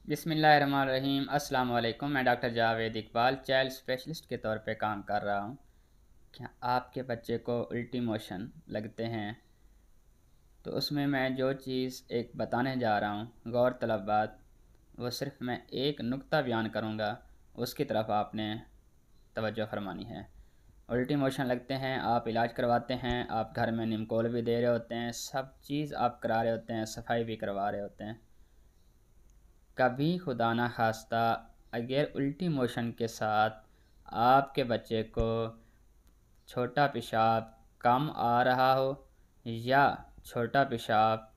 बिस्मिल्लाहिर्रहमानिर्रहीम। अस्सलाम वालेकुम। मैं doctor Javed Iqbal child specialist के तौर पे काम कर रहा हूँ। क्या आपके बच्चे को उल्टी मोशन लगते हैं? तो उसमें मैं जो चीज़ एक बताने जा रहा हूँ, गौरतलब बात, वो सिर्फ़ मैं एक नुक्ता बयान करूँगा, उसकी तरफ आपने तवज्जो फरमानी है। उल्टी मोशन लगते हैं, आप इलाज करवाते हैं, आप घर में निमकोल भी दे रहे होते हैं, सब चीज़ आप करा रहे होते हैं, सफाई भी करवा रहे होते हैं। कभी खुदा ना खास्ता अगर उल्टी मोशन के साथ आपके बच्चे को छोटा पेशाब कम आ रहा हो या छोटा पेशाब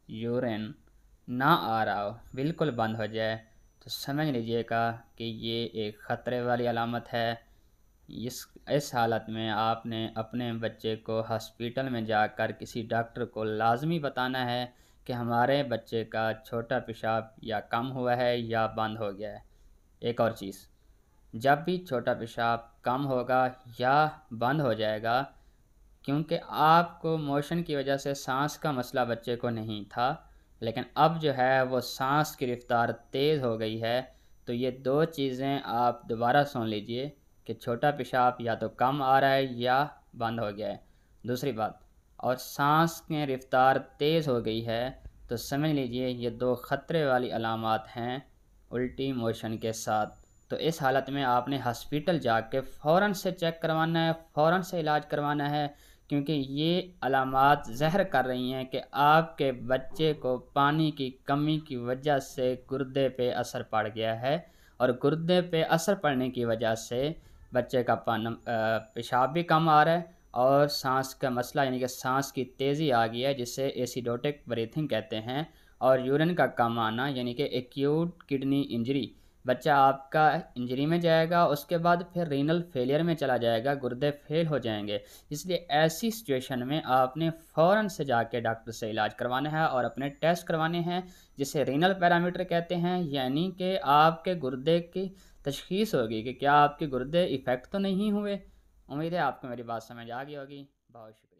यूरिन ना आ रहा हो, बिल्कुल बंद हो जाए, तो समझ लीजिएगा कि ये एक ख़तरे वाली अलामत है। इस हालत में आपने अपने बच्चे को हॉस्पिटल में जाकर किसी डॉक्टर को लाजमी बताना है कि हमारे बच्चे का छोटा पेशाब या कम हुआ है या बंद हो गया है। एक और चीज़, जब भी छोटा पेशाब कम होगा या बंद हो जाएगा, क्योंकि आपको मोशन की वजह से सांस का मसला बच्चे को नहीं था, लेकिन अब जो है वो सांस की रफ्तार तेज़ हो गई है, तो ये दो चीज़ें आप दोबारा सुन लीजिए कि छोटा पेशाब या तो कम आ रहा है या बंद हो गया है। दूसरी बात, और सांस की रफ्तार तेज़ हो गई है, तो समझ लीजिए ये दो ख़तरे वाली अलामात हैं उल्टी मोशन के साथ। तो इस हालत में आपने हॉस्पिटल जाके फ़ौरन से चेक करवाना है, फ़ौरन से इलाज करवाना है, क्योंकि ये अलामात ज़ाहिर कर रही हैं कि आपके बच्चे को पानी की कमी की वजह से गुर्दे पे असर पड़ गया है, और गुर्दे पे असर पड़ने की वजह से बच्चे का पेशाब भी कम आ रहा है, और सांस का मसला यानी कि सांस की तेज़ी आ गई है, जिसे एसिडोटिक ब्रीथिंग कहते हैं, और यूरिन का कम आना यानी कि एक्यूट किडनी इंजरी। बच्चा आपका इंजरी में जाएगा, उसके बाद फिर रीनल फेलियर में चला जाएगा, गुर्दे फेल हो जाएंगे। इसलिए ऐसी सिचुएशन में आपने फ़ौरन से जाके डॉक्टर से इलाज करवाना है और अपने टेस्ट करवाने हैं, जिसे रीनल पैरामीटर कहते हैं, यानी कि आपके गुर्दे की तशख़ीस होगी कि क्या आपके गुर्दे इफ़ेक्ट तो नहीं हुए। उम्मीद है आपको मेरी बात समझ आ गई होगी। बहुत शुक्रिया।